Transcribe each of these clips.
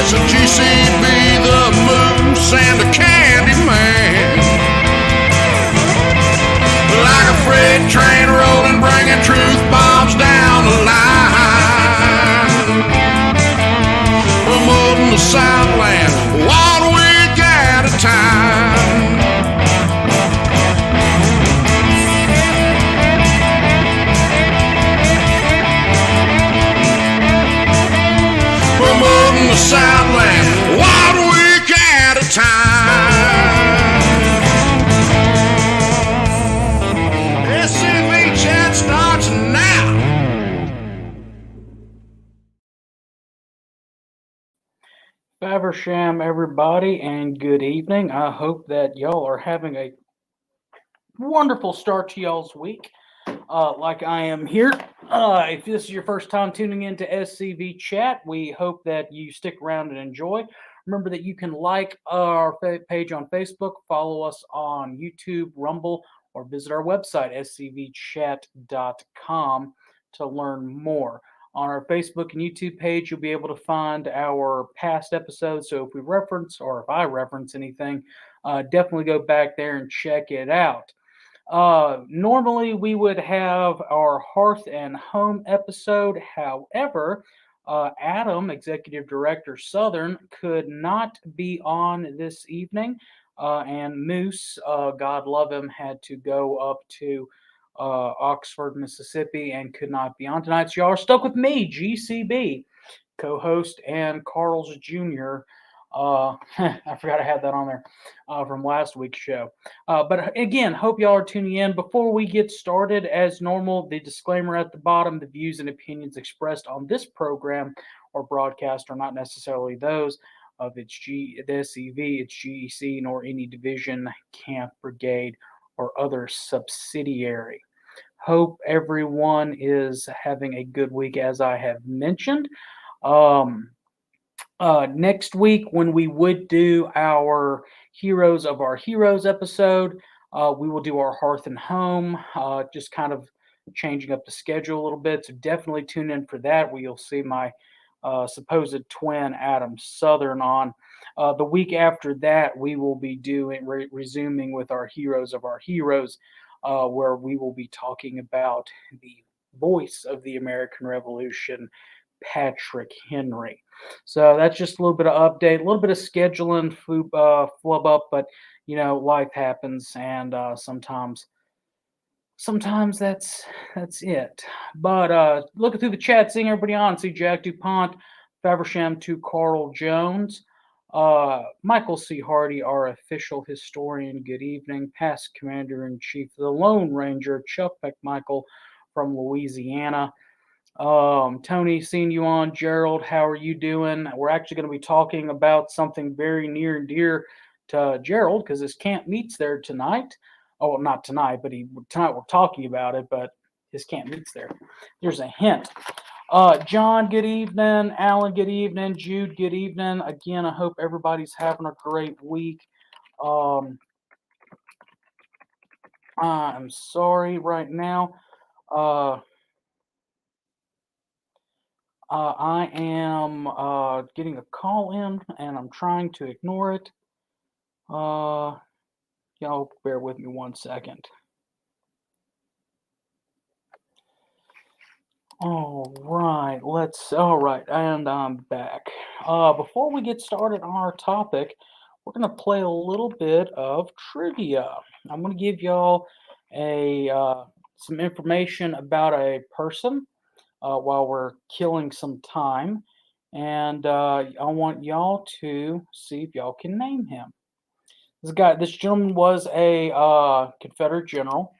It's a GCB, the moose, and the candy man. Like a freight train rolling, bringing truth bombs down the line. Promoting the Southland 1 week at a time. Promoting the Southland 1 week at a time. SCV chat starts now. Faversham, everybody, and good evening. I hope that y'all are having a wonderful start to y'all's week, like I am here. If this is your first time tuning into SCV Chat, we hope that you stick around and enjoy. Remember that you can like our page on Facebook, follow us on YouTube, Rumble, or visit our website, scvchat.com, to learn more. On our Facebook and YouTube page, you'll be able to find our past episodes. So if we reference, or if I reference anything, definitely go back there and check it out. Normally we would have our Hearth and Home episode. However, Adam, Executive Director Southern, could not be on this evening. And Moose, God love him, had to go up to Oxford, Mississippi, and could not be on tonight. So y'all are stuck with me, GCB, co-host, and Carl's Jr. I forgot I had that on there from last week's show. But again, hope y'all are tuning in. Before we get started, as normal, the disclaimer at the bottom: the views and opinions expressed on this program or broadcast are not necessarily those of the SCV, its GEC, nor any division, camp, brigade, or other subsidiary. Hope everyone is having a good week, as I have mentioned. Next week, when we would do our Heroes of Our Heroes episode, we will do our Hearth and Home, just kind of changing up the schedule a little bit. So definitely tune in for that, where you'll see my supposed twin, Adam Southern, on. The week after that, we will be resuming with our Heroes of Our Heroes, where we will be talking about the voice of the American Revolution, Patrick Henry. So that's just a little bit of update, a little bit of scheduling, flub up, but you know, life happens, and sometimes that's it. But looking through the chat, seeing everybody on, see Jack DuPont, Faversham to Carl Jones, Michael C. Hardy, our official historian, good evening. Past Commander-in-Chief, the Lone Ranger, Chuck McMichael from Louisiana. Tony, seeing you on. Gerald, how are you doing? We're actually going to be talking about something very near and dear to Gerald, because his camp meets there tonight. Oh, not tonight, but tonight we're talking about it, but his camp meets there. There's a hint. John, good evening. Alan, good evening. Jude, good evening. Again, I hope everybody's having a great week. I'm sorry right now. I am getting a call in, and I'm trying to ignore it. Y'all bear with me 1 second. All right, and I'm back. Before we get started on our topic, we're going to play a little bit of trivia. I'm going to give y'all some information about a person while we're killing some time, and I want y'all to see if y'all can name him. This gentleman was a Confederate general.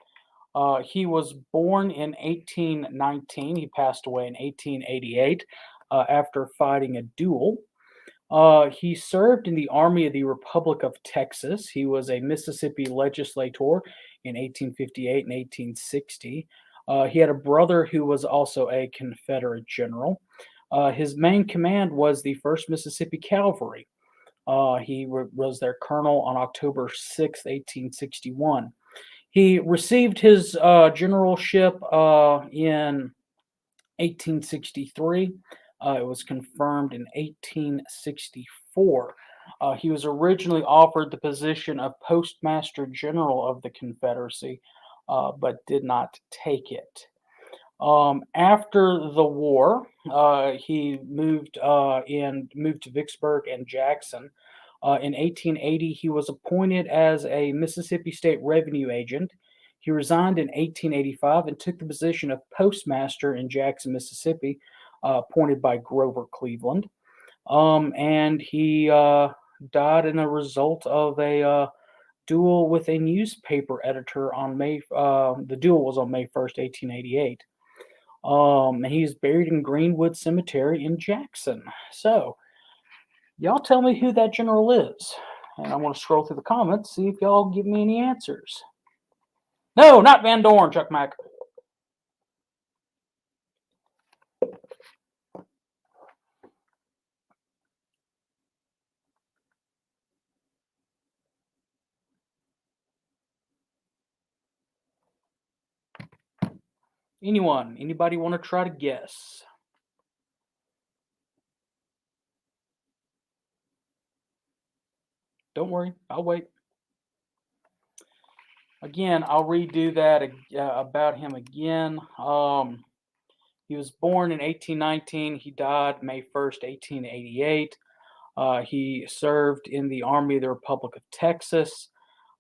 He was born in 1819. He passed away in 1888 after fighting a duel. He served in the Army of the Republic of Texas. He was a Mississippi legislator in 1858 and 1860. He had a brother who was also a Confederate general. His main command was the 1st Mississippi Cavalry. He was their colonel on October 6, 1861. He received his generalship in 1863. It was confirmed in 1864. He was originally offered the position of Postmaster General of the Confederacy, but did not take it. After the war, he moved to Vicksburg and Jackson. In 1880, he was appointed as a Mississippi State Revenue Agent. He resigned in 1885 and took the position of postmaster in Jackson, Mississippi, appointed by Grover Cleveland. And he died in a result of a duel with a newspaper editor on the duel was on May 1st, 1888. He's buried in Greenwood Cemetery in Jackson. So, y'all tell me who that general is. And I'm going to scroll through the comments, see if y'all give me any answers. No, not Van Dorn, Chuck Mack. Anybody want to try to guess? Don't worry, I'll wait. Again, I'll redo that about him again. He was born in 1819. He died May 1st, 1888. He served in the Army of the Republic of Texas.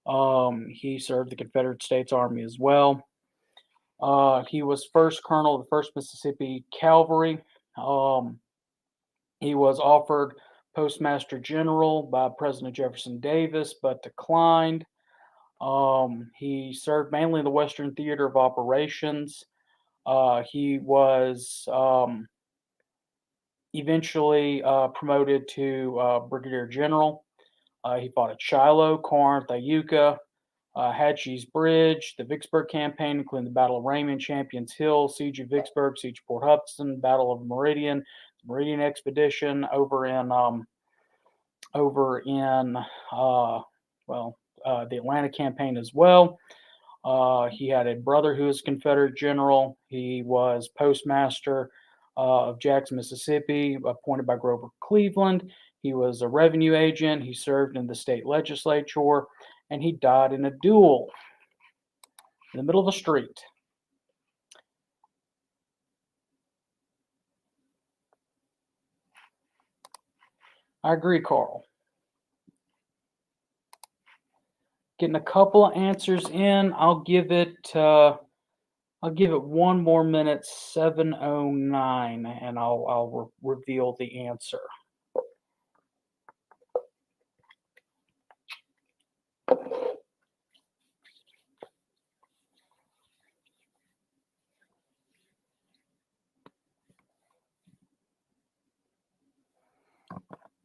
He served the Confederate States Army as well. He was first colonel of the 1st Mississippi Cavalry. He was offered Postmaster General by President Jefferson Davis, but declined. He served mainly in the Western Theater of Operations. He was eventually promoted to Brigadier General. He fought at Shiloh, Corinth, Iuka, Hatchie's Bridge, the Vicksburg Campaign, including the Battle of Raymond, Champions Hill, Siege of Vicksburg, Siege of Port Hudson, Battle of Meridian, the Meridian Expedition over in the Atlanta Campaign as well. He had a brother who was Confederate general. He was postmaster of Jackson, Mississippi, appointed by Grover Cleveland. He was a revenue agent. He served in the state legislature, and he died in a duel in the middle of the street. I agree, Carl. Getting a couple of answers in. I'll give it 1 more minute, 7:09, and I'll reveal the answer.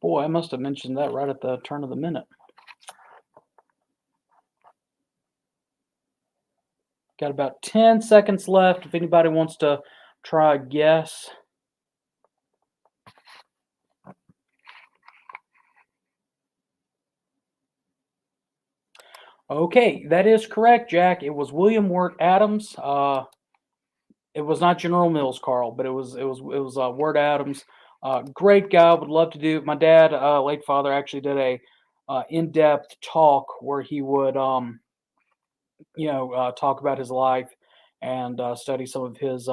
Boy, I must have mentioned that right at the turn of the minute. Got about 10 seconds left if anybody wants to try a guess. Okay, that is correct, Jack. It was William Wirt Adams. It was not General Mills, Carl, but it was Wirt Adams. Great guy. Would love to do. My dad, late father, actually did a in-depth talk where he would talk about his life and study some of his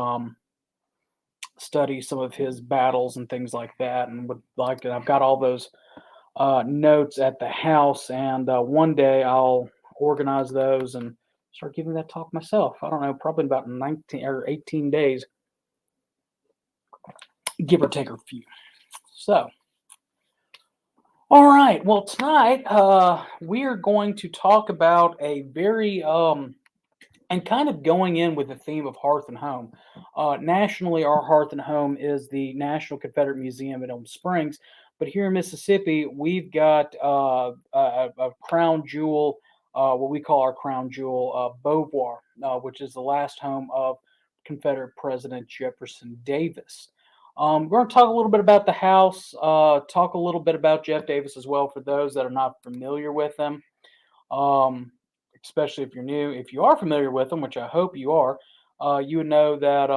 battles and things like that, and would like it. I've got all those notes at the house, and one day I'll organize those and start giving that talk myself. I don't know, probably in about 19 or 18 days, give or take a few. So, all right. Well, tonight we are going to talk about a very and kind of going in with the theme of Hearth and Home. Nationally, our Hearth and Home is the National Confederate Museum in Elm Springs, but here in Mississippi, we've got a crown jewel, what we call our crown jewel, Beauvoir, which is the last home of Confederate President Jefferson Davis. We're going to talk a little bit about the house, talk a little bit about Jeff Davis as well for those that are not familiar with him, especially if you're new. If you are familiar with him, which I hope you are, you would know that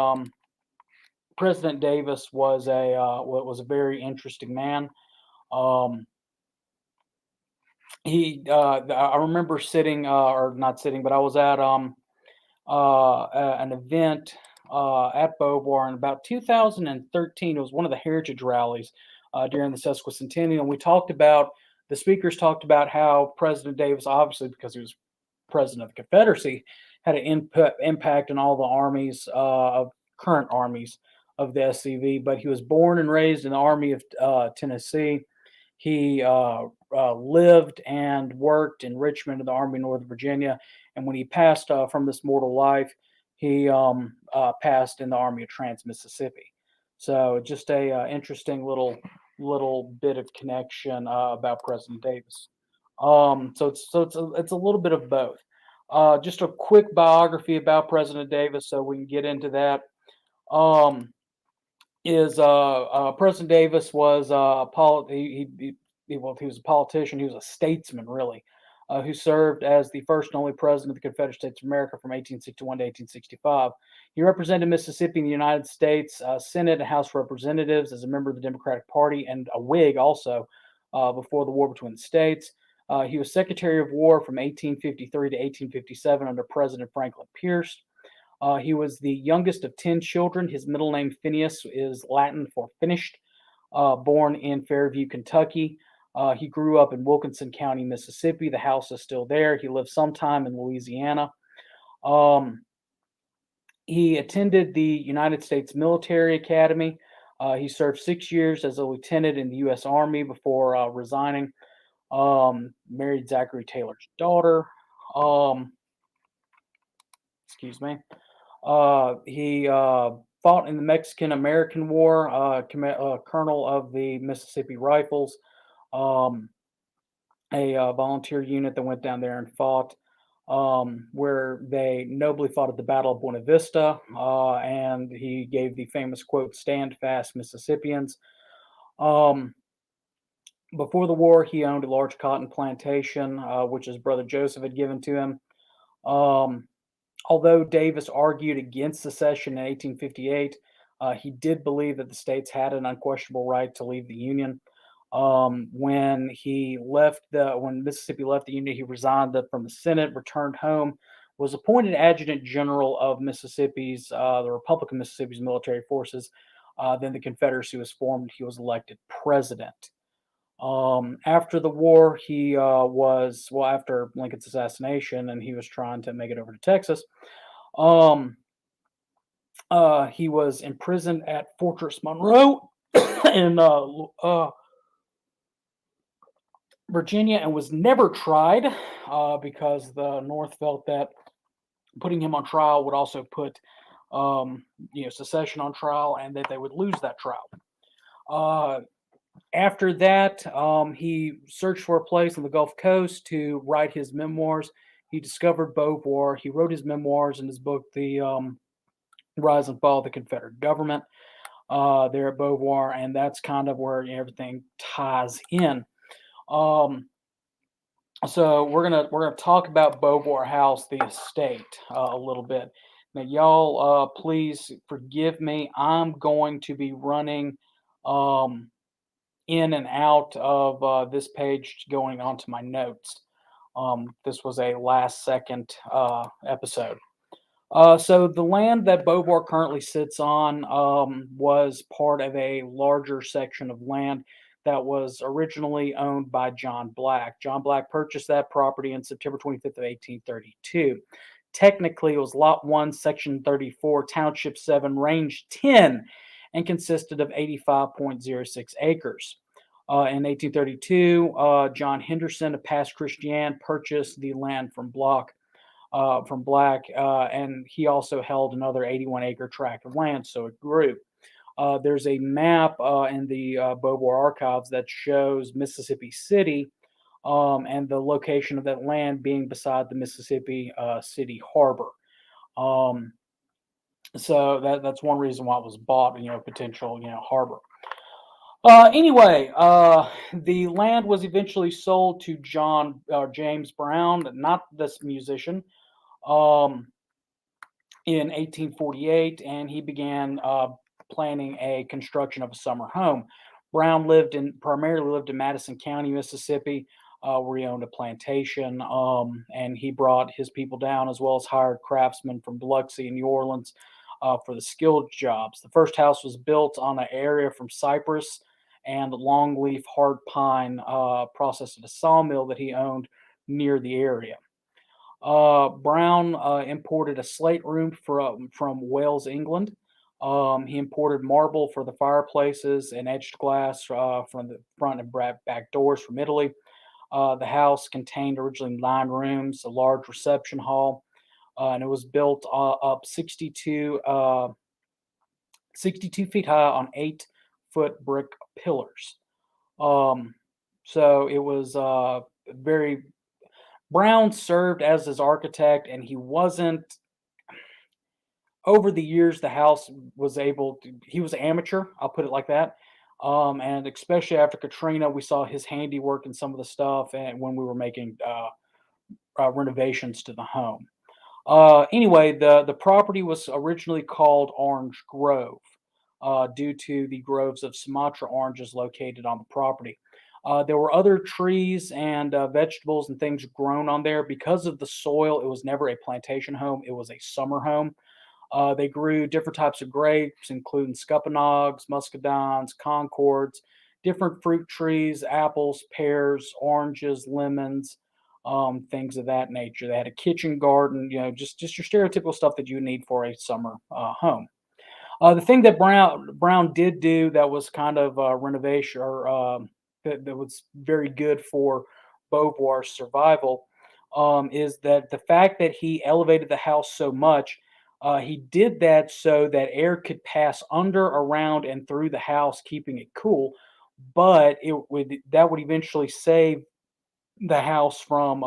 President Davis was a very interesting man. Um, I remember sitting, or not sitting, but I was at an event at Beauvoir in about 2013. It was one of the heritage rallies during the sesquicentennial. And the speakers talked about how President Davis, obviously because he was president of the Confederacy, had an impact on all the armies of current armies of the SCV. But he was born and raised in the Army of Tennessee. He lived and worked in Richmond in the Army of Northern Virginia, and when he passed from this mortal life, he passed in the Army of Trans Mississippi. So just a interesting little bit of connection about President Davis. It's a little bit of both. Just a quick biography about President Davis, so we can get into that. Um, President Davis was he was a politician. He was a statesman, really, who served as the first and only president of the Confederate States of America from 1861 to 1865. He represented Mississippi in the United States Senate and House of Representatives as a member of the Democratic Party and a Whig also before the war between the states. He was Secretary of War from 1853 to 1857 under President Franklin Pierce. He was the youngest of 10 children. His middle name, Phineas, is Latin for finished. Born in Fairview, Kentucky. He grew up in Wilkinson County, Mississippi. The house is still there. He lived sometime in Louisiana. He attended the United States Military Academy. He served 6 years as a lieutenant in the U.S. Army before resigning. Married Zachary Taylor's daughter. Excuse me. He fought in the Mexican-American War, colonel of the Mississippi Rifles, a volunteer unit that went down there and fought, where they nobly fought at the Battle of Buena Vista, and he gave the famous quote, "Stand fast, Mississippians." Before the war, he owned a large cotton plantation, which his brother Joseph had given to him. Although Davis argued against secession in 1858, he did believe that the states had an unquestionable right to leave the Union. When Mississippi left the Union, he resigned from the Senate, returned home, was appointed Adjutant General of the Republic of Mississippi's military forces. Then the Confederacy was formed. He was elected president. After the war, after Lincoln's assassination, and he was trying to make it over to Texas. He was imprisoned at Fortress Monroe in Virginia and was never tried because the North felt that putting him on trial would also put secession on trial, and that they would lose that trial. After that, he searched for a place on the Gulf Coast to write his memoirs. He discovered Beauvoir. He wrote his memoirs in his book, The Rise and Fall of the Confederate Government, there at Beauvoir, and that's kind of where everything ties in. So we're gonna talk about Beauvoir House, the estate, a little bit. Now, y'all, please forgive me. I'm going to be running in and out of this page going onto my notes. This was a last second episode. So the land that Beauvoir currently sits on was part of a larger section of land that was originally owned by John Black. John Black purchased that property on September 25th of 1832. Technically, it was Lot 1, Section 34, Township 7, Range 10, and consisted of 85.06 acres. In 1832, John Henderson, a past Christian, purchased the land from Black, and he also held another 81-acre tract of land, so it grew. There's a map in the Beauvoir archives that shows Mississippi City and the location of that land being beside the Mississippi City Harbor. So that's one reason why it was bought, potential, harbor. Anyway, the land was eventually sold to James Brown, not this musician, in 1848, and he began planning a construction of a summer home. Brown primarily lived in Madison County, Mississippi, where he owned a plantation, and he brought his people down as well as hired craftsmen from Biloxi and New Orleans for the skilled jobs. The first house was built on an area from cypress and longleaf hard pine, processed at a sawmill that he owned near the area. Brown imported a slate room from Wales, England. He imported marble for the fireplaces and edged glass from the front and back doors from Italy. The house contained originally 9 rooms, a large reception hall, and it was built up 62 feet high on 8-foot brick pillars. So it was very. Brown served as his architect, and he wasn't. Over the years, the house he was amateur, I'll put it like that. And especially after Katrina, we saw his handiwork in some of the stuff, and when we were making renovations to the home. Anyway, the property was originally called Orange Grove due to the groves of Sumatra oranges located on the property. There were other trees and vegetables and things grown on there. Because of the soil, it was never a plantation home, it was a summer home. They grew different types of grapes, including scuppernongs, muscadines, concords, different fruit trees, apples, pears, oranges, lemons, things of that nature. They had a kitchen garden, just your stereotypical stuff that you need for a summer home. The thing that Brown did do that was kind of renovation or that was very good for Beauvoir's survival is that the fact that he elevated the house so much. He did that so that air could pass under, around, and through the house, keeping it cool. But that would eventually save the house from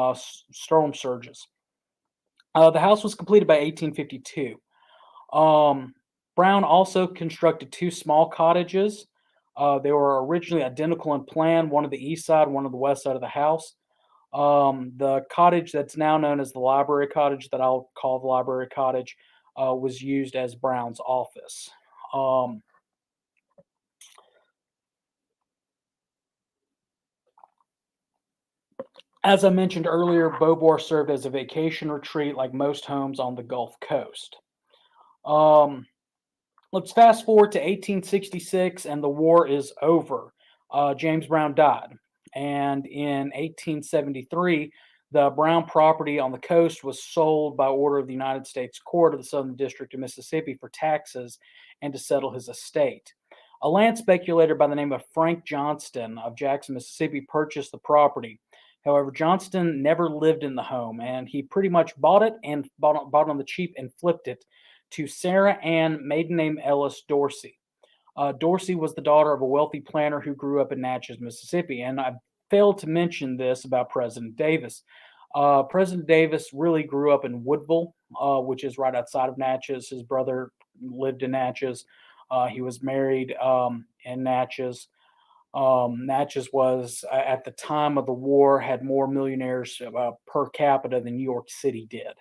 storm surges. The house was completed by 1852. Brown also constructed 2 small cottages. They were originally identical in plan, one on the east side, one on the west side of the house. The cottage that's now known as the library cottage, that I'll call the library cottage, was used as Brown's office. As I mentioned earlier, Beauvoir served as a vacation retreat like most homes on the Gulf Coast. Let's fast forward to 1866, and the war is over. James Brown died, and in 1873, the Brown property on the coast was sold by order of the United States Court of the Southern District of Mississippi for taxes and to settle his estate. A land speculator by the name of Frank Johnston of Jackson, Mississippi, purchased the property. However, Johnston never lived in the home, and he pretty much bought it on the cheap and flipped it to Sarah Ann, maiden name Ellis Dorsey. Dorsey was the daughter of a wealthy planter who grew up in Natchez, Mississippi, and I failed to mention this about President Davis. President Davis really grew up in Woodville, which is right outside of Natchez. His brother lived in Natchez. He was married in Natchez. Natchez was, at the time of the war, had more millionaires per capita than New York City did.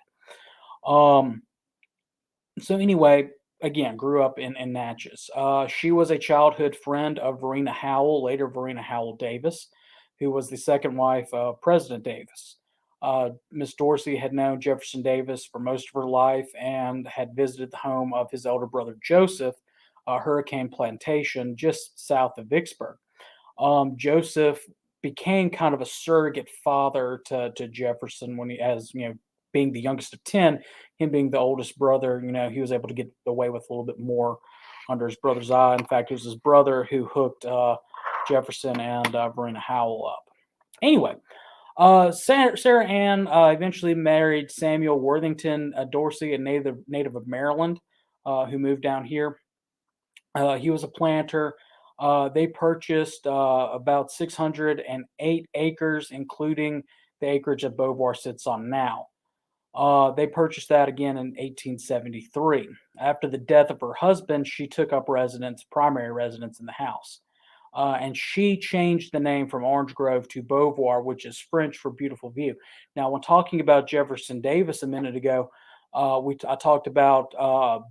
So anyway, again, grew up in Natchez. She was a childhood friend of Verena Howell, later Verena Howell Davis, who was the second wife of President Davis. Miss Dorsey had known Jefferson Davis for most of her life and had visited the home of his elder brother Joseph, Hurricane Plantation, just south of Vicksburg. Joseph became kind of a surrogate father to Jefferson when being the youngest of 10, him being the oldest brother, he was able to get away with a little bit more under his brother's eye. In fact, it was his brother who hooked Jefferson and Verena Howell up. Anyway, Sarah Ann eventually married Samuel Worthington Dorsey, a native of Maryland, who moved down here. He was a planter. They purchased about 608 acres, including the acreage that Beauvoir sits on now. They purchased that again in 1873. After the death of her husband, she took up primary residence in the house. And she changed the name from Orange Grove to Beauvoir, which is French for beautiful view. Now, when talking about Jefferson Davis a minute ago, I talked about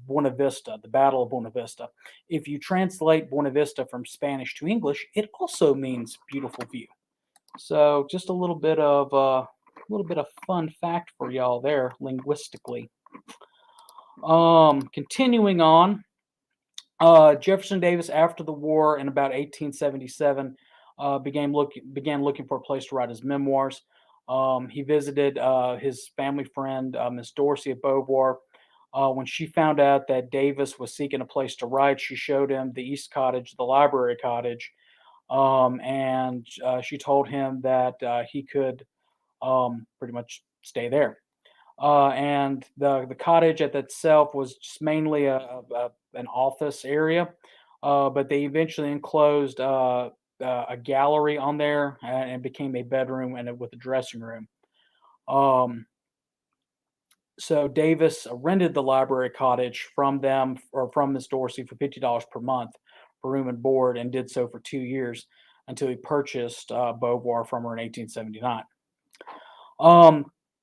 Buena Vista, the Battle of Buena Vista. If you translate Buena Vista from Spanish to English, it also means beautiful view. So just a little bit of fun fact for y'all there linguistically. Continuing on, Jefferson Davis, after the war in about 1877, began looking for a place to write his memoirs. He visited his family friend, Miss Dorsey at Beauvoir. When she found out that Davis was seeking a place to write, she showed him the East Cottage, the Library Cottage, and she told him that he could pretty much stay there. And the cottage at itself was just mainly an office area, but they eventually enclosed a gallery on there, and it became a bedroom and with a dressing room. Um, so Davis rented the library cottage from them or from Miss Dorsey for $50 per month for room and board, and did so for 2 years until he purchased Beauvoir from her in 1879.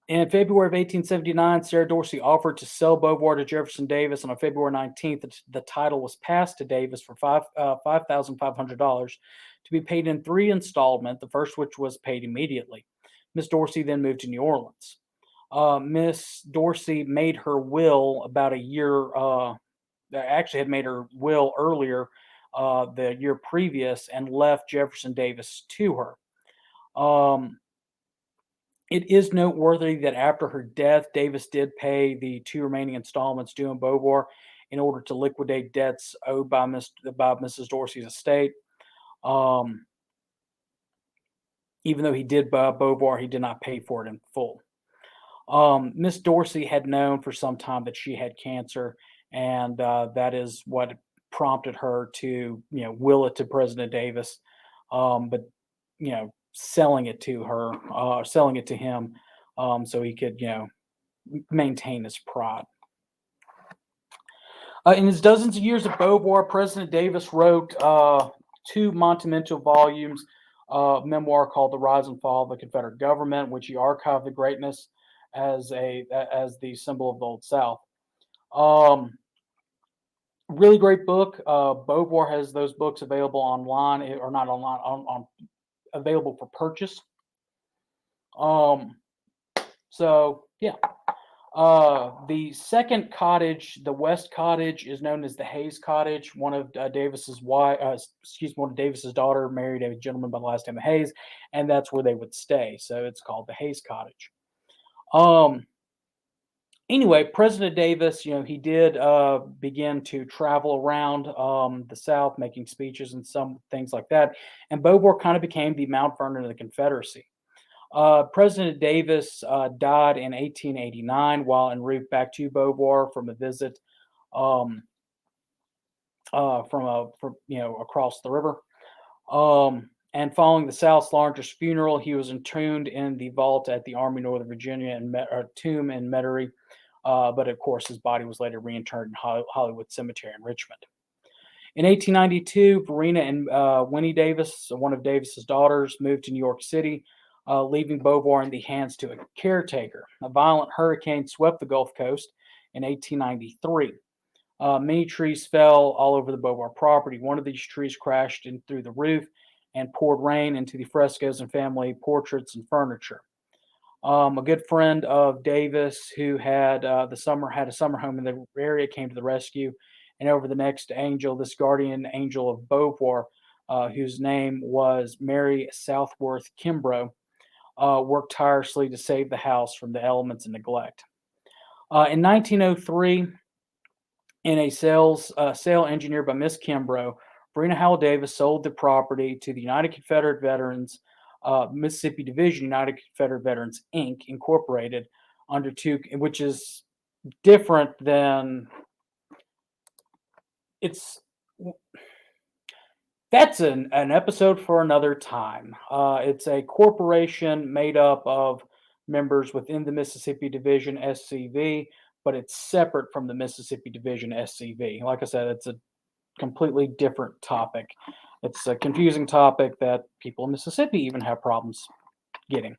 In February of 1879, Sarah Dorsey offered to sell Beauvoir to Jefferson Davis, and on February 19th, the title was passed to Davis for $5,500 to be paid in 3 installments, the first which was paid immediately. Miss Dorsey then moved to New Orleans. Miss Dorsey made her will about a year, actually had made her will earlier the year previous, and left Jefferson Davis to her. It is noteworthy that after her death, Davis did pay the 2 remaining installments due in Beauvoir in order to liquidate debts owed by Mrs. Dorsey's estate. Even though he did buy Beauvoir, he did not pay for it in full. Miss Dorsey had known for some time that she had cancer, and that is what prompted her to, will it to President Davis. But selling it to her, selling it to him, so he could, maintain his pride. In his dozens of years at Beauvoir, President Davis wrote 2 monumental volumes memoir called "The Rise and Fall of the Confederate Government," which he archived the greatness as the symbol of the Old South. Really great book. Beauvoir has those books available online, or not online, on available for purchase. So yeah. The second cottage, the West Cottage, is known as the Hayes Cottage. One of Davis's daughter married a gentleman by the last name of Hayes, and that's where they would stay. So it's called the Hayes Cottage. Anyway, President Davis, he did begin to travel around the South, making speeches and some things like that. And Beauvoir kind of became the Mount Vernon of the Confederacy. President Davis died in 1889 while en route back to Beauvoir from a visit from across the river. And following the South's largest funeral, he was entombed in the vault at the Army Northern Virginia tomb in Metairie. But of course, his body was later reinterred in Hollywood Cemetery in Richmond. In 1892, Verena and Winnie Davis, one of Davis's daughters, moved to New York City, leaving Beauvoir in the hands to a caretaker. A violent hurricane swept the Gulf Coast in 1893. Many trees fell all over the Beauvoir property. One of these trees crashed in through the roof and poured rain into the frescoes and family portraits and furniture. A good friend of Davis, who had a summer home in the area, came to the rescue, and over the next angel, this guardian angel of Beauvoir, whose name was Mary Southworth Kimbrough, worked tirelessly to save the house from the elements and neglect. In 1903, in a sale engineered by Miss Kimbrough, Verena Howell Davis sold the property to the United Confederate Veterans, Mississippi Division United Confederate Veterans, Inc., Incorporated, which is different than that's an episode for another time. It's a corporation made up of members within the Mississippi Division, SCV, but it's separate from the Mississippi Division, SCV. Like I said, it's a completely different topic. It's a confusing topic that people in Mississippi even have problems getting.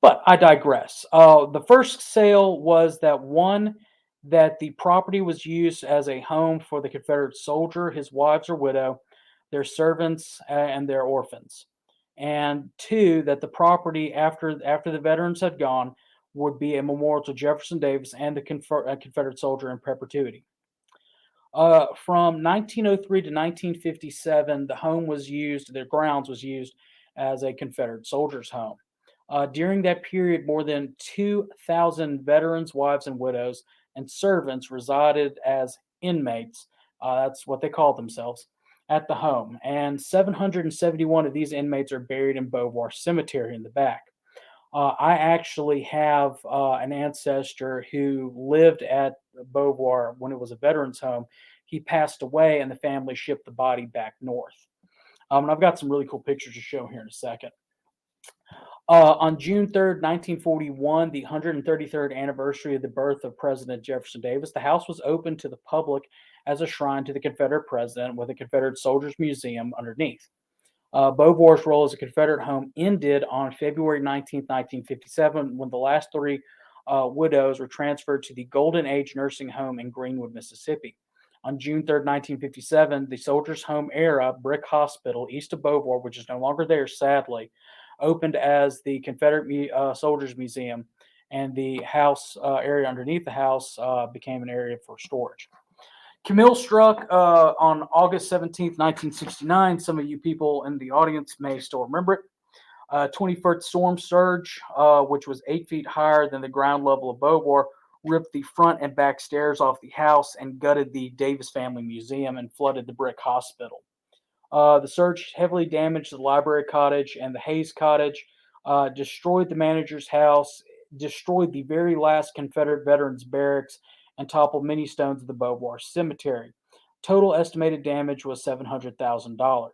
But I digress. The first sale was that the property was used as a home for the Confederate soldier, his wives or widow, their servants, and their orphans. And two, that the property after the veterans had gone would be a memorial to Jefferson Davis and the Confederate soldier in perpetuity. From 1903 to 1957, the grounds was used as a Confederate soldiers' home. During that period, more than 2,000 veterans, wives, and widows, and servants resided as inmates. That's what they call themselves at the home. And 771 of these inmates are buried in Beauvoir Cemetery in the back. I actually have an ancestor who lived at Beauvoir when it was a veterans home. He passed away, and the family shipped the body back north. And I've got some really cool pictures to show here in a second. On June 3rd, 1941, the 133rd anniversary of the birth of President Jefferson Davis, the house was opened to the public as a shrine to the Confederate president with a Confederate Soldiers Museum underneath. Beauvoir's role as a Confederate home ended on February 19th, 1957, when the last three widows were transferred to the Golden Age Nursing Home in Greenwood, Mississippi. On June 3rd, 1957, the Soldiers' Home era Brick Hospital east of Beauvoir, which is no longer there, sadly, opened as the Confederate Soldiers Museum, and the house area underneath the house became an area for storage. Camille struck on August 17th, 1969. Some of you people in the audience may still remember it. 21st storm surge, which was 8 feet higher than the ground level of Beauvoir, ripped the front and back stairs off the house and gutted the Davis Family Museum and flooded the Brick Hospital. The surge heavily damaged the Library Cottage and the Hayes Cottage, destroyed the manager's house, destroyed the very last Confederate veterans barracks, and toppled many stones of the Beauvoir Cemetery. Total estimated damage was $700,000.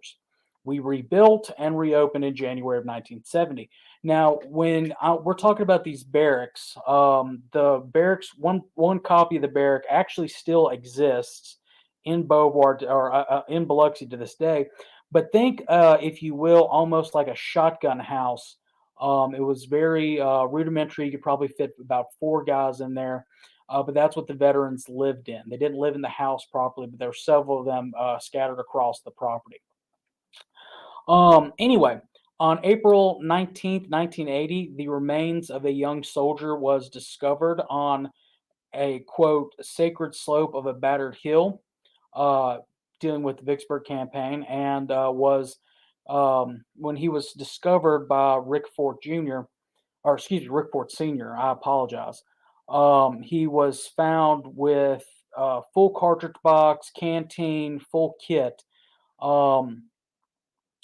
We rebuilt and reopened in January of 1970. Now, when we're talking about these barracks, the barracks, one copy of the barrack actually still exists in Beauvoir or in Biloxi to this day. But think, if you will, almost like a shotgun house. It was very rudimentary. You could probably fit about 4 guys in there. But that's what the veterans lived in. They didn't live in the house properly, but there were several of them scattered across the property. Anyway, on April 19th, 1980, the remains of a young soldier was discovered on a quote sacred slope of a battered hill, uh, dealing with the Vicksburg campaign, and was when he was discovered by Rick Fort Jr. or excuse me, Rick Fort Sr. I apologize. He was found with full cartridge box, canteen, full kit, um,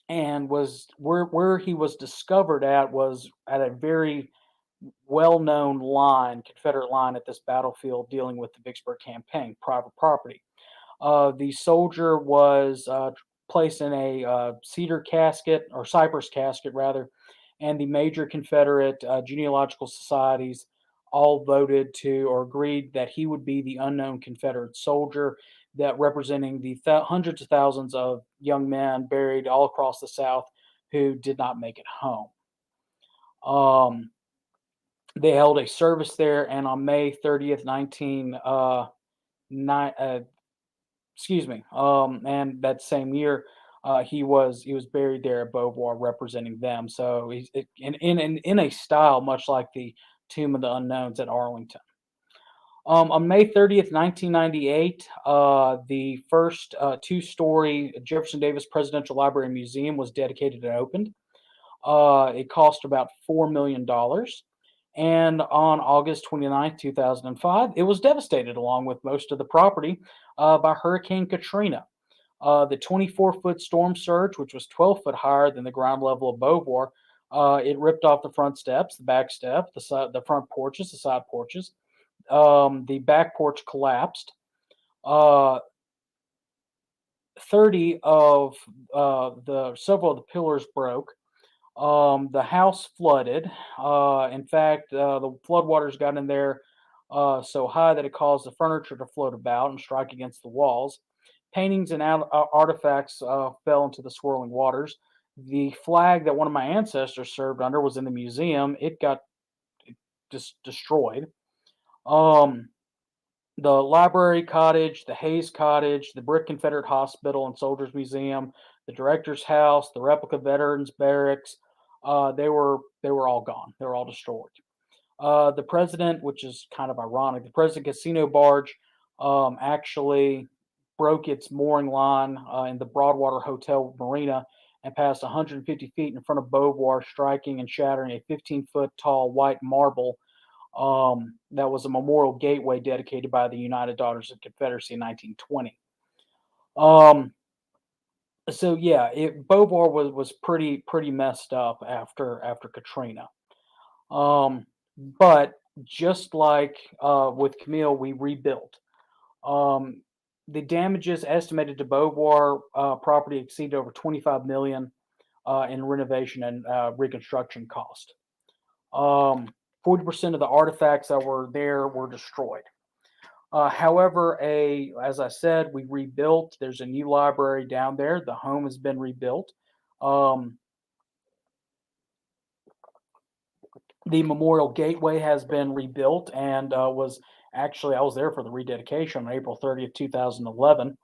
and was where he was discovered at was at a very well-known Confederate line at this battlefield dealing with the Vicksburg campaign, private property. The soldier was placed in a cedar casket or cypress casket rather, and the major Confederate genealogical societies all voted to or agreed that he would be the unknown Confederate soldier that representing the hundreds of thousands of young men buried all across the South who did not make it home. Um, they held a service there, and on May 30th, 19 and that same year, he was buried there at Beauvoir, representing them. So he's in a style much like the Tomb of the Unknowns at Arlington. On May 30th, 1998, the first 2-story Jefferson Davis Presidential Library and Museum was dedicated and opened. It cost about $4 million. And on August 29th, 2005, it was devastated along with most of the property by Hurricane Katrina. The 24-foot storm surge, which was 12 foot higher than the ground level of Beauvoir, it ripped off the front steps, the back step, the front porches, the side porches. The back porch collapsed. Uh, 30 of several of the pillars broke. The house flooded. In fact, the floodwaters got in there so high that it caused the furniture to float about and strike against the walls. Paintings and artifacts fell into the swirling waters. The flag that one of my ancestors served under was in the museum. It got destroyed. Um, the Library Cottage, the Hayes Cottage, the Brick Confederate Hospital and Soldiers Museum, the Director's House, the replica Veterans Barracks, they were all gone. They were all destroyed. The president, which is kind of ironic, the president casino barge actually broke its mooring line in the Broadwater Hotel Marina and passed 150 feet in front of Beauvoir, striking and shattering a 15-foot tall white marble that was a memorial gateway dedicated by the United Daughters of Confederacy in 1920. So yeah, Beauvoir was pretty messed up after Katrina. Um, but just like with Camille, we rebuilt. Um, the damages estimated to Beauvoir property exceeded over 25 million in renovation and reconstruction cost. 40% of the artifacts that were there were destroyed. However, as I said, we rebuilt. There's a new library down there. The home has been rebuilt. Um, the Memorial Gateway has been rebuilt and was actually, I was there for the rededication on April 30th, 2011.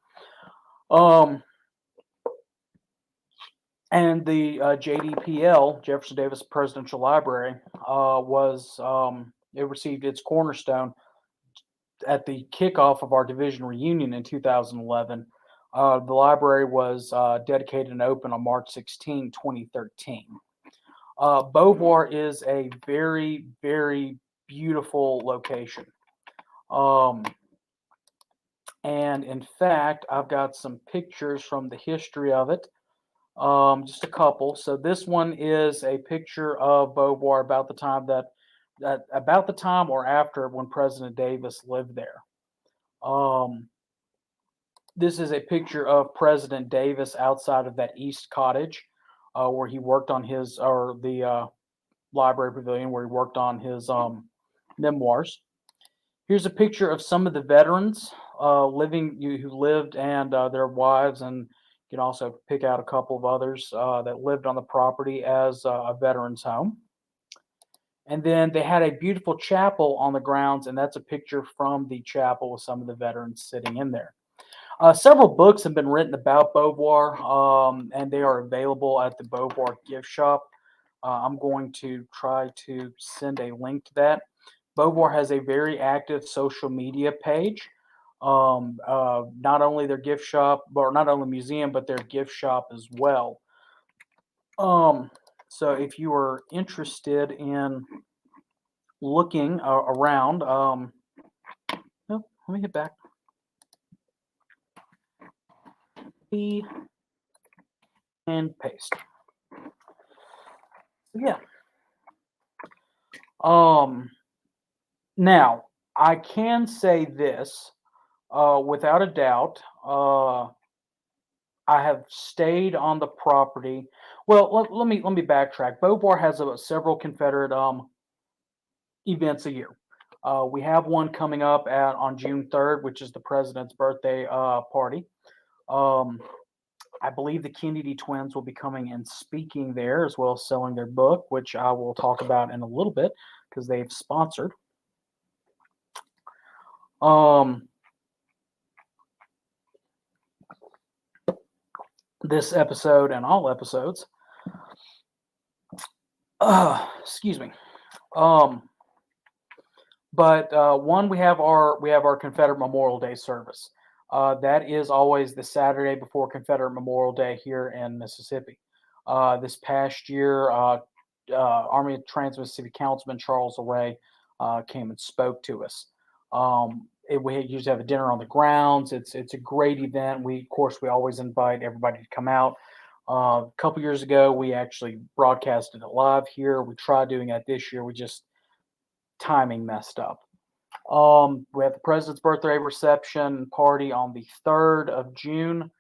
And the JDPL, Jefferson Davis Presidential Library, it received its cornerstone at the kickoff of our division reunion in 2011. The library was dedicated and opened on March 16, 2013. Beauvoir is a very, very beautiful location. And in fact, I've got some pictures from the history of it, just a couple. So this one is a picture of Beauvoir about the time about the time or after when President Davis lived there. This is a picture of President Davis outside of that East Cottage, where he worked on the library pavilion where he worked on his memoirs. Here's a picture of some of the veterans who lived and their wives, and you can also pick out a couple of others that lived on the property as a veterans home. And then they had a beautiful chapel on the grounds, and that's a picture from the chapel with some of the veterans sitting in there. Several books have been written about Beauvoir, and they are available at the Beauvoir gift shop. I'm going to try to send a link to that. Beauvoir has a very active social media page. Not only their gift shop, or not only museum, but their gift shop as well. So if you are interested in looking around, let me get back. And paste. Yeah. Now I can say this without a doubt. I have stayed on the property. Well, let me backtrack. Beauvoir has several Confederate events a year. We have one coming up on June 3rd, which is the president's birthday party. I believe the Kennedy twins will be coming and speaking there, as well as selling their book, which I will talk about in a little bit because they've sponsored. This episode and all episodes. Excuse me. But one, we have our Confederate Memorial Day service. That is always the Saturday before Confederate Memorial Day here in Mississippi. This past year, Army of Trans-Mississippi Councilman Charles LeRae came and spoke to us. We usually have a dinner on the grounds. It's a great event. We always invite everybody to come out. A couple years ago, we actually broadcasted it live here. We tried doing that this year. Timing messed up. We have the president's birthday reception party on the 3rd of June.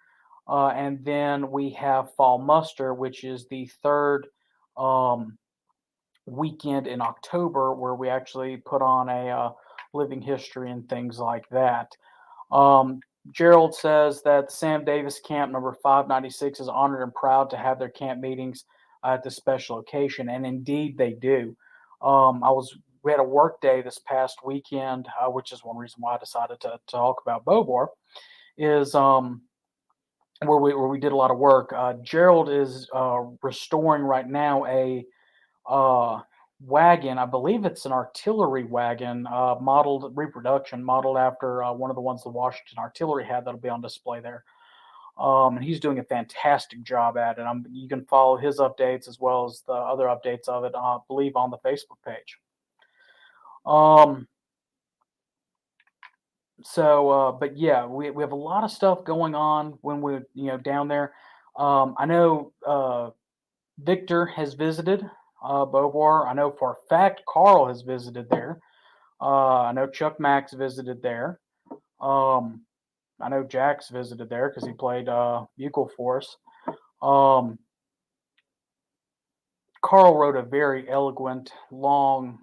And then we have fall muster, which is the third weekend in October, where we actually put on a living history and things like that. Gerald says that Sam Davis Camp number 596 is honored and proud to have their camp meetings at this special occasion, and indeed they do. I was we had a work day this past weekend, which is one reason why I decided to talk about Beauvoir. Is where we did a lot of work. Gerald is restoring right now a uh, wagon. I believe it's an artillery wagon, modeled reproduction, modeled after one of the ones the Washington Artillery had that'll be on display there. And he's doing a fantastic job at it. You can follow his updates as well as the other updates of it, I believe, on the Facebook page. Um, but yeah, we have a lot of stuff going on when we're down there. I know Victor has visited Beauvoir. I know for a fact Carl has visited there. I know Chuck Max visited there. Um, I know Jax visited there because he played bugle for us. Um, Carl wrote a very eloquent, long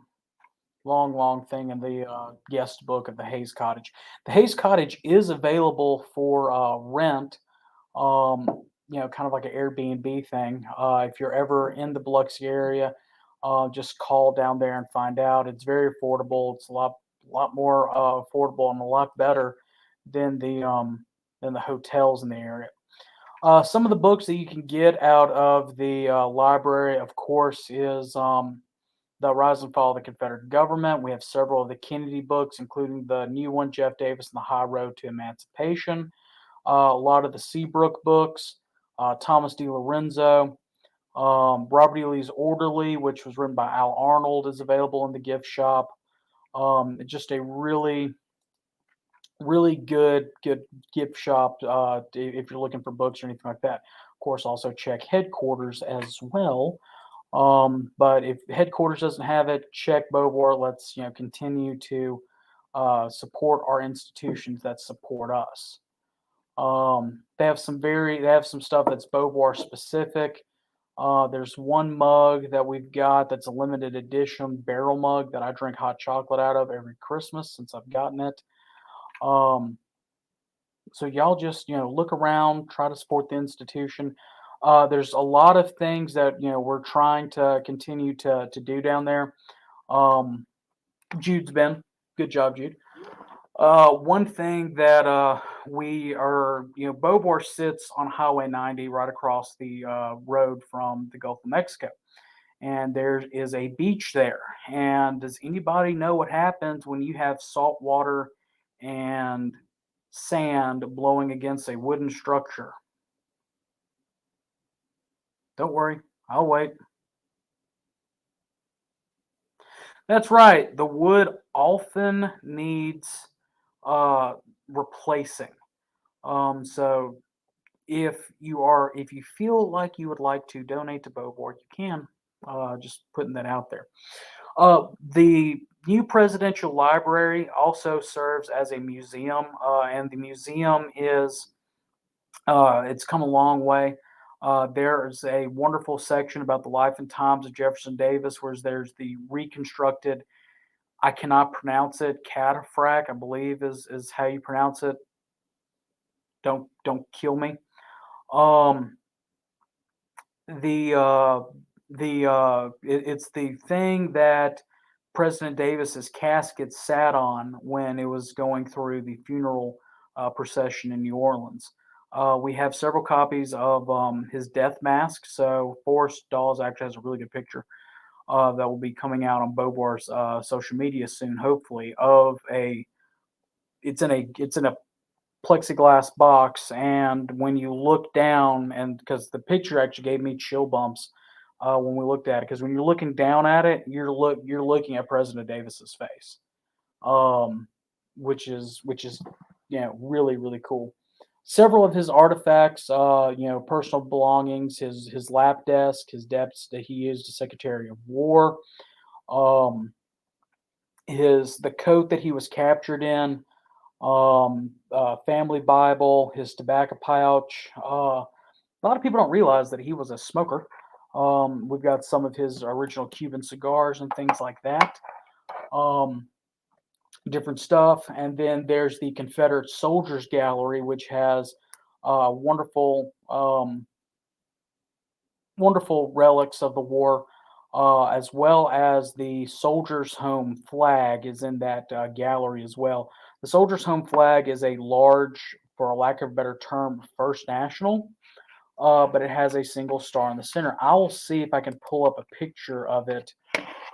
thing in the guest book of the Hayes Cottage. The Hayes Cottage is available for rent. Um, kind of like an Airbnb thing. If you're ever in the Biloxi area, just call down there and find out. It's very affordable. It's a lot more affordable and a lot better than the hotels in the area. Some of the books that you can get out of the library, of course, is The Rise and Fall of the Confederate Government. We have several of the Kennedy books, including the new one, Jeff Davis and the High Road to Emancipation. A lot of the Seabrook books, Thomas D. Lorenzo, Robert E. Lee's Orderly, which was written by Al Arnold, is available in the gift shop. It's just a really good gift shop if you're looking for books or anything like that. Of course, also check headquarters as well. But if headquarters doesn't have it, check Beauvoir. Let's continue to support our institutions that support us. They have some stuff that's Beauvoir specific. There's one mug that we've got that's a limited edition barrel mug that I drink hot chocolate out of every Christmas since I've gotten it. So y'all just look around, try to support the institution. There's a lot of things that we're trying to continue to do down there. Jude's been good job, Jude. One thing that we are, Beauvoir sits on Highway 90 right across the road from the Gulf of Mexico. And there is a beach there. And does anybody know what happens when you have salt water and sand blowing against a wooden structure? Don't worry, I'll wait. That's right. The wood often needs replacing. So if you feel like you would like to donate to Beauvoir, you can. Just putting that out there. The new presidential library also serves as a museum, and the museum it's come a long way. There is a wonderful section about the life and times of Jefferson Davis, whereas there's the reconstructed, I cannot pronounce it, cataphract, I believe is how you pronounce it. Don't kill me. Um, it's the thing that President Davis's casket sat on when it was going through the funeral procession in New Orleans. We have several copies of his death mask. So Forrest Dawes actually has a really good picture that will be coming out on Beauvoir's social media soon, hopefully. It's in a plexiglass box, and when you look down, and because the picture actually gave me chill bumps when we looked at it, because when you're looking down at it, you're looking at President Davis's face, um, which is really cool. Several of his artifacts, personal belongings, his lap desk, his debts that he used as Secretary of War, um, the coat that he was captured in, family Bible, his tobacco pouch. A lot of people don't realize that he was a smoker. We've got some of his original Cuban cigars and things like that. Um, Different stuff. And then there's the Confederate Soldiers Gallery, which has wonderful relics of the war. as well as the Soldiers Home flag is in that gallery as well. The Soldiers Home flag is a large, for a lack of a better term, First National, but it has a single star in the center. I will see if I can pull up a picture of it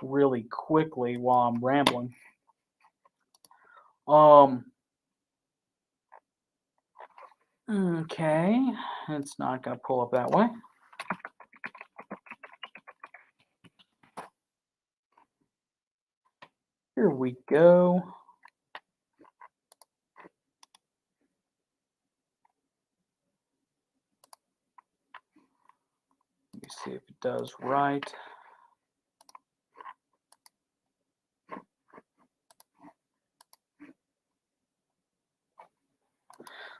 really quickly while I'm rambling. Okay, it's not going to pull up that way. Here we go. Let me see if it does right.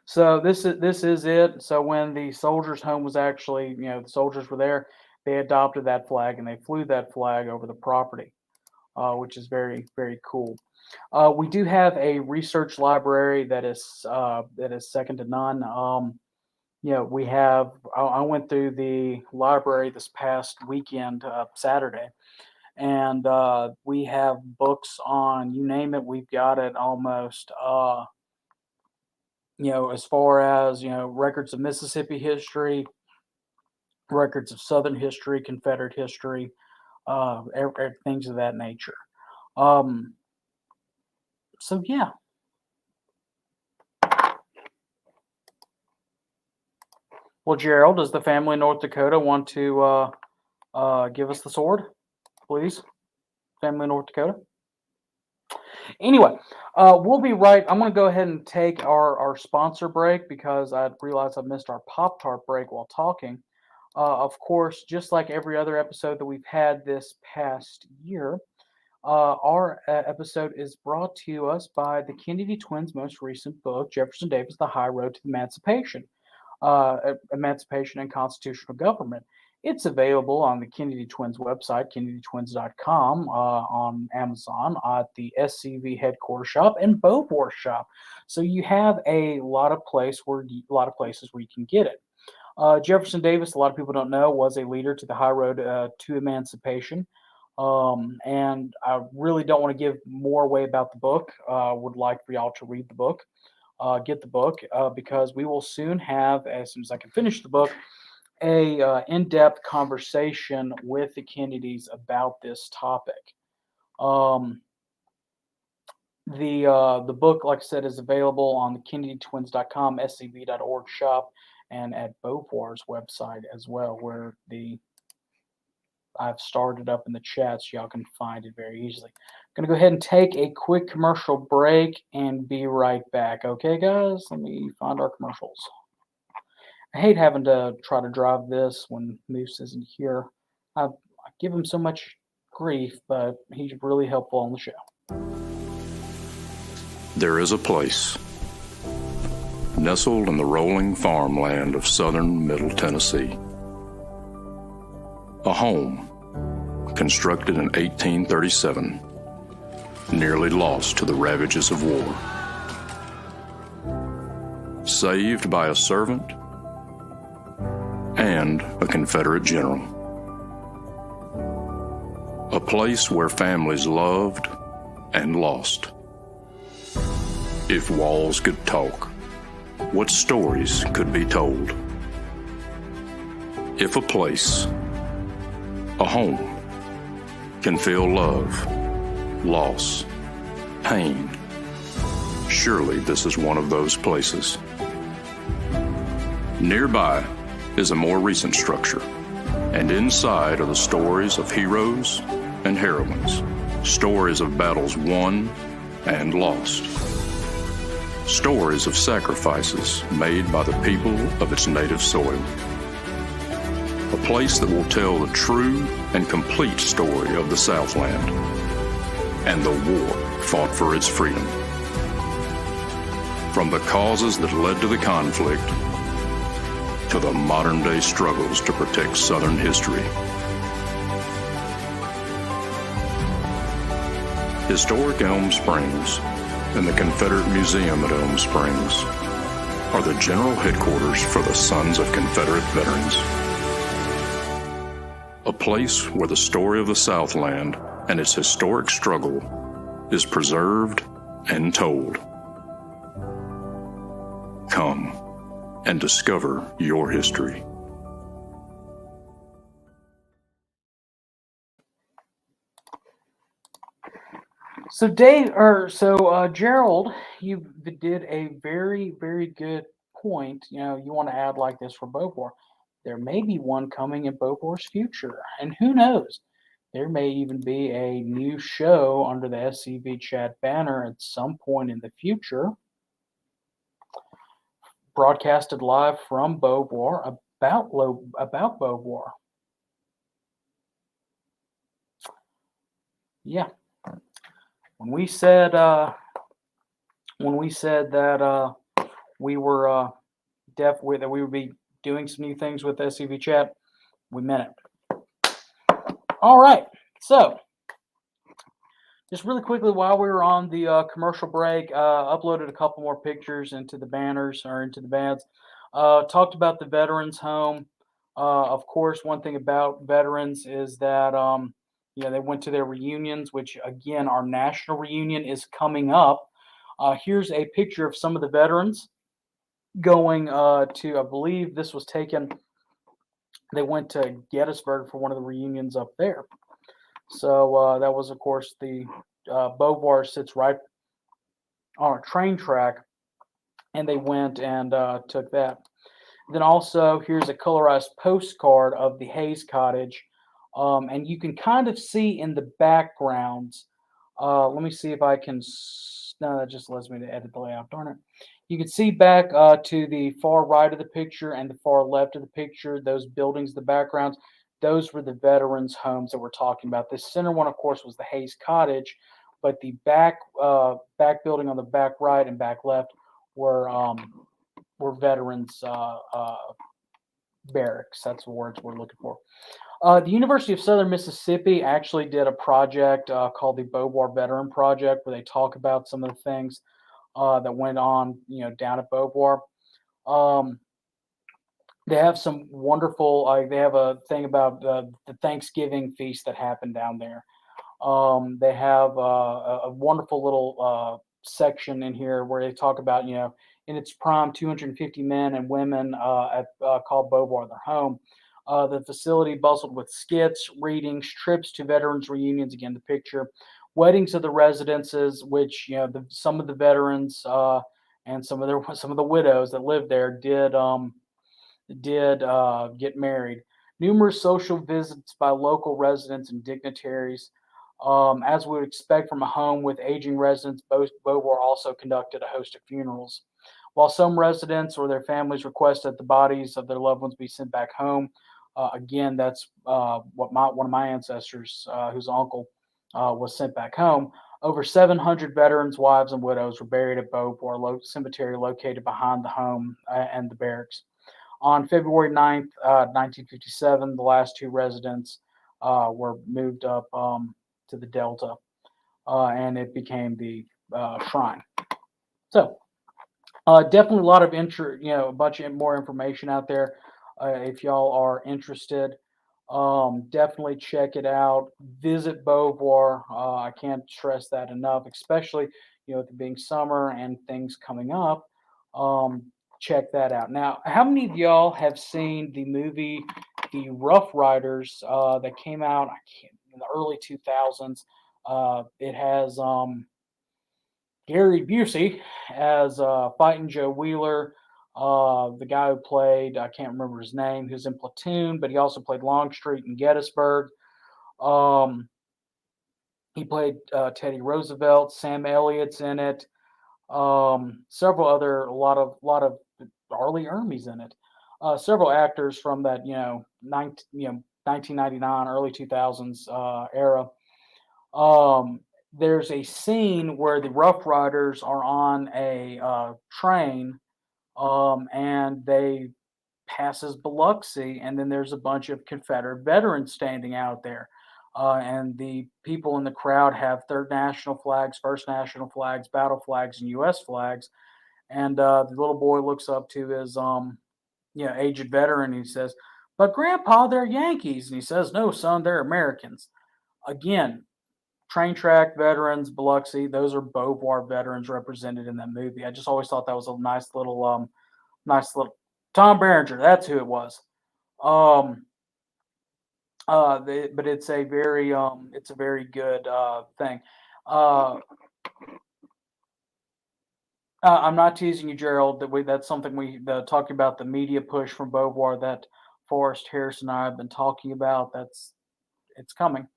So this is it. So when the soldiers' home was actually, the soldiers were there, they adopted that flag and they flew that flag over the property, which is very, very cool. We do have a research library that is second to none. We have. I went through the library this past weekend, Saturday, and we have books on you name it. We've got it almost. As far as records of Mississippi history, records of Southern history, Confederate history, things of that nature. So yeah. Well, Gerald, does the family in North Dakota want to give us the sword, please? Family in North Dakota. Anyway, we'll be right. I'm going to go ahead and take our sponsor break because I realized I missed our Pop-Tart break while talking. Of course, just like every other episode that we've had this past year, our episode is brought to us by the Kennedy twins' most recent book, Jefferson Davis, The High Road to Emancipation, Emancipation and Constitutional Government. It's available on the Kennedy Twins website, kennedy-twins.com, on Amazon, at the SCV headquarters shop and Beauvoir shop. So you have a lot of places where you can get it. Jefferson Davis, a lot of people don't know, was a leader to the high road to emancipation. And I really don't want to give more away about the book. Would like for y'all to read the book, get the book, because we will soon have, as soon as I can finish the book, a in-depth conversation with the Kennedys about this topic. The book, like I said, is available on the kennedy-twins.com, scv.org shop, and at Beauvoir's website as well, where I've started up in the chat so y'all can find it very easily. I'm going to go ahead and take a quick commercial break and be right back. Okay, guys? Let me find our commercials. I hate having to try to drive this when Moose isn't here. I give him so much grief, but he's really helpful on the show. There is a place, nestled in the rolling farmland of southern Middle Tennessee. A home, constructed in 1837, nearly lost to the ravages of war. Saved by a servant and a Confederate general. A place where families loved and lost. If walls could talk, what stories could be told? If a place, a home, can feel love, loss, pain, surely this is one of those places. Nearby is a more recent structure, and inside are the stories of heroes and heroines, stories of battles won and lost, stories of sacrifices made by the people of its native soil. A place that will tell the true and complete story of the Southland and the war fought for its freedom. From the causes that led to the conflict to the modern-day struggles to protect Southern history. Historic Elm Springs and the Confederate Museum at Elm Springs are the general headquarters for the Sons of Confederate Veterans. a place where the story of the Southland and its historic struggle is preserved and told. Come and discover your history. So Gerald, you did a very, very good point. You know, you want to add like this for Beauvoir. There may be one coming in Beauvoir's future, and who knows? There may even be a new show under the SCV chat banner at some point in the future, broadcasted live from Beauvoir about Beauvoir. Yeah. When we said that we were that we would be doing some new things with SCV chat, we meant it. All right, so just really quickly while we were on the commercial break, uploaded a couple more pictures into the banners or into the bands. Talked about the veterans home. Of course, one thing about veterans is that they went to their reunions, which again, our national reunion is coming up. Here's a picture of some of the veterans going to, I believe this was taken, they went to Gettysburg for one of the reunions up there. So that was, of course, the Beauvoir sits right on a train track, and they went and took that. Then also, here's a colorized postcard of the Hayes Cottage. And you can kind of see in the backgrounds. Let me see if I can. No, that just lets me to edit the layout. Darn it. You can see back to the far right of the picture and the far left of the picture, those buildings, the backgrounds, those were the veterans' homes that we're talking about. This center one, of course, was the Hayes Cottage, but the back building on the back right and back left were veterans' barracks. That's the words we're looking for. The University of Southern Mississippi actually did a project called the Beauvoir Veteran Project, where they talk about some of the things that went on, down at Beauvoir. They have some wonderful. They have a thing about the Thanksgiving feast that happened down there. They have a wonderful little section in here where they talk about, in its prime, 250 men and women called Beauvoir their home. The facility bustled with skits, readings, trips to veterans reunions. Again, the picture, weddings of the residences, which some of the veterans and some of the widows that lived there did get married. Numerous social visits by local residents and dignitaries. As we would expect from a home with aging residents, Beauvoir also conducted a host of funerals. While some residents or their families requested the bodies of their loved ones be sent back home, again, that's what one of my ancestors, whose uncle was sent back home. Over 700 veterans, wives, and widows were buried at Beauvoir Cemetery, located behind the home and the barracks. On February 9th, 1957, the last two residents were moved up to the Delta, and it became the shrine. So, definitely a lot of a bunch of more information out there. If y'all are interested, definitely check it out. Visit Beauvoir. I can't stress that enough, especially with it being summer and things coming up. Check that out. Now, how many of y'all have seen the movie The Rough Riders that came out in the early 2000s? It has Gary Busey as fighting Joe Wheeler, the guy who played, I can't remember his name, who's in Platoon, but he also played Longstreet in Gettysburg. He played Teddy Roosevelt. Sam Elliott's in it. Several other, a lot of Arlie Ermey's in it. Several actors from that 1999, early 2000s era. There's a scene where the Rough Riders are on a train, and they passes Biloxi, and then there's a bunch of Confederate veterans standing out there. And the people in the crowd have third national flags, first national flags, battle flags, and U.S. flags. And the little boy looks up to his, aged veteran. He says, But Grandpa, they're Yankees. And he says, no, son, they're Americans. Again, train track veterans, Biloxi, those are Beauvoir veterans represented in that movie. I just always thought that was a nice little Tom Berenger. That's who it was. Um, but it's a very good thing. Uh, I'm not teasing you, Gerald. That's something we talking about the media push from Beauvoir that Forrest Harris and I have been talking about. It's coming.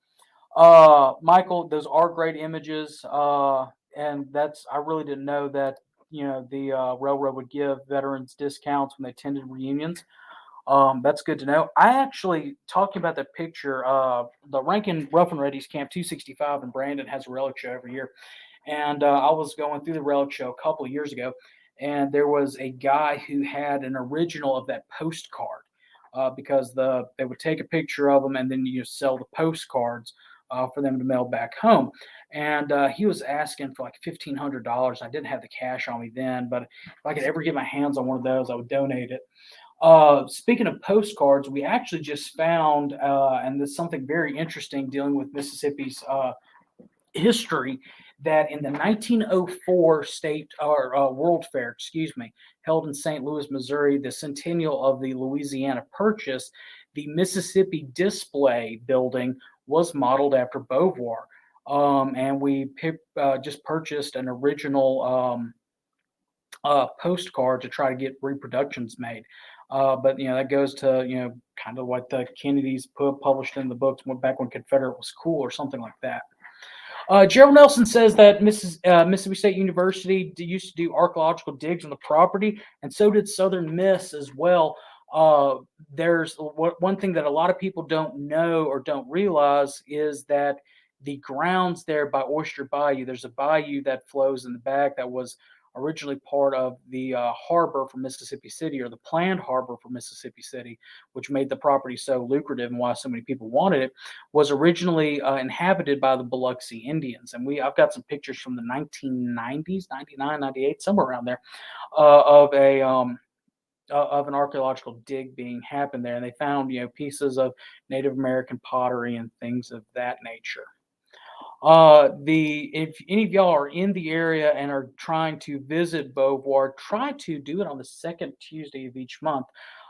Michael, those are great images, and that's I really didn't know that the railroad would give veterans discounts when they attended reunions. That's good to know. I actually talking about that picture. The Rankin Rough and Ready's Camp 265 in Brandon has a relic show every year, and I was going through the relic show a couple of years ago, and there was a guy who had an original of that postcard. Because they would take a picture of them and then you sell the postcards for them to mail back home. And he was asking for like $1,500. I didn't have the cash on me then, but if I could ever get my hands on one of those, I would donate it. Speaking of postcards, we actually just found, and there's something very interesting dealing with Mississippi's history, that in the 1904 state or World Fair, excuse me, held in St. Louis, Missouri, the centennial of the Louisiana Purchase, the Mississippi Display Building was modeled after Beauvoir. And we just purchased an original postcard to try to get reproductions made. But that goes to kind of what the Kennedys published in the books back when Confederate was cool or something like that. Gerald Nelson says that Mississippi State University used to do archaeological digs on the property, and so did Southern Miss as well. There's one thing that a lot of people don't know or don't realize is that the grounds there by Oyster Bayou, there's a bayou that flows in the back that was originally part of the harbor for Mississippi City, or the planned harbor for Mississippi City, which made the property so lucrative and why so many people wanted it, was originally inhabited by the Biloxi Indians. And I've got some pictures from the 1990s, 99, 98, somewhere around there, of an archaeological dig being happened there. And they found, pieces of Native American pottery and things of that nature. If any of y'all are in the area and are trying to visit Beauvoir, try to do it on the second Tuesday of each month.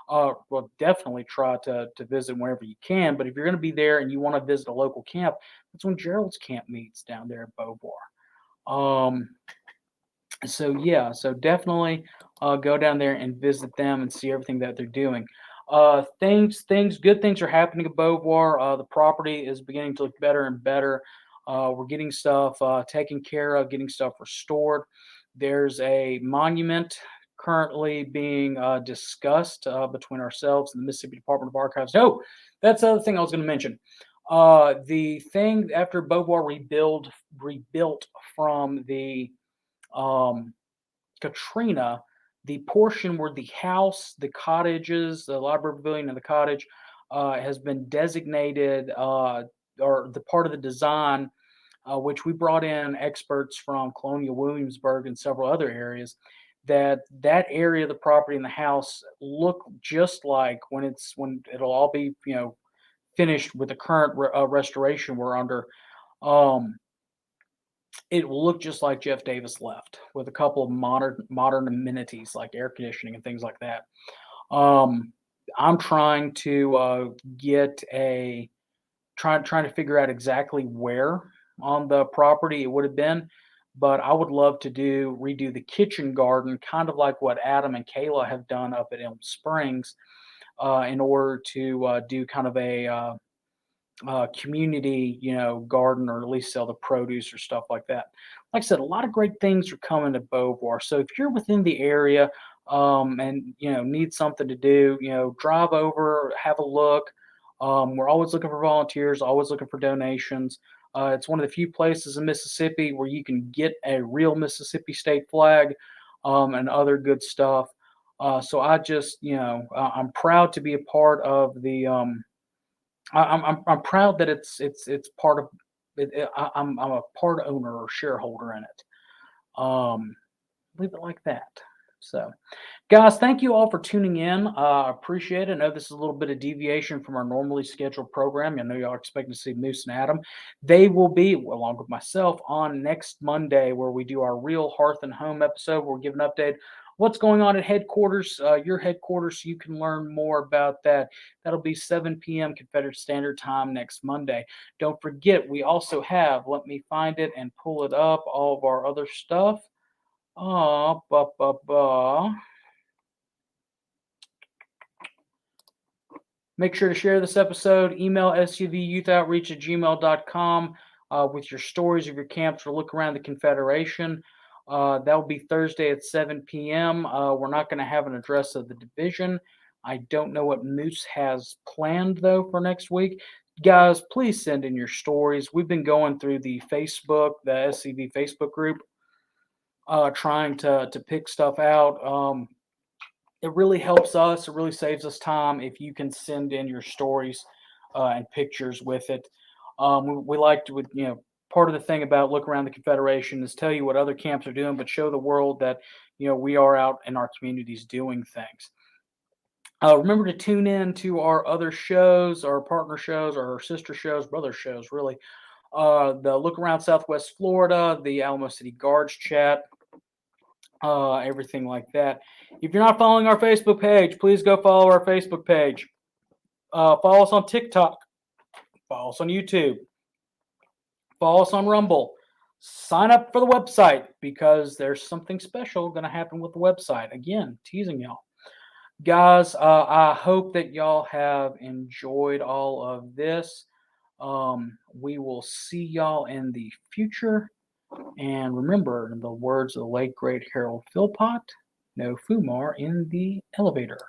Well, definitely try to visit wherever you can. But if you're going to be there and you want to visit a local camp, that's when Gerald's camp meets down there at Beauvoir. So definitely go down there and visit them and see everything that they're doing. Good things are happening at Beauvoir. The property is beginning to look better and better. We're getting stuff taken care of, getting stuff restored. There's a monument currently being discussed between ourselves and the Mississippi Department of Archives. Oh, that's the other thing I was going to mention. The thing after Beauvoir rebuilt from the Katrina, the portion where the house, the cottages, the library pavilion, and the cottage has been designated, or the part of the design, which we brought in experts from Colonial Williamsburg and several other areas, that area of the property and the house look just like when it'll all be finished with the current restoration we're under. It will look just like Jeff Davis left, with a couple of modern amenities like air conditioning and things like that. I'm trying to trying to figure out exactly where on the property it would have been, but I would love to redo the kitchen garden, kind of like what Adam and Kayla have done up at Elm Springs, in order to do kind of a community, garden, or at least sell the produce or stuff like that. Like I said, a lot of great things are coming to Beauvoir. So if you're within the area, and need something to do, drive over, have a look. We're always looking for volunteers, always looking for donations. It's one of the few places in Mississippi where you can get a real Mississippi state flag, and other good stuff. So I just, I'm proud to be a part of the. I'm proud that it's part of it. I'm a part owner or shareholder in it. Leave it like that. So, guys, thank you all for tuning in. I appreciate it. I know this is a little bit of deviation from our normally scheduled program. I know y'all expect to see Moose and Adam. They will be, along with myself, on next Monday where we do our real Hearth and Home episode. We'll give an update what's going on at headquarters, your headquarters, so you can learn more about that. That'll be 7 p.m. Confederate Standard Time next Monday. Don't forget, we also have, let me find it and pull it up, all of our other stuff. Make sure to share this episode. Email scvyyouthoutreach@gmail.com with your stories of your camps or look around the Confederation. That will be Thursday at 7 p.m. We're not going to have an address of the division. I don't know what Moose has planned, though, for next week. Guys, please send in your stories. We've been going through the Facebook, the SCV Facebook group, trying to pick stuff out. It really helps us. It really saves us time if you can send in your stories and pictures with it. We like to, part of the thing about Look Around the Confederation is tell you what other camps are doing, but show the world that, we are out in our communities doing things. Remember to tune in to our other shows, our partner shows, our sister shows, brother shows, really. The Look Around Southwest Florida, the Alamo City Guards chat, everything like that. If you're not following our Facebook page, please go follow our Facebook page. Follow us on TikTok. Follow us on YouTube. Follow us on Rumble. Sign up for the website because there's something special going to happen with the website. Again, teasing y'all. Guys, I hope that y'all have enjoyed all of this. We will see y'all in the future. And remember, in the words of the late, great Harold Philpott, no Fumar in the elevator.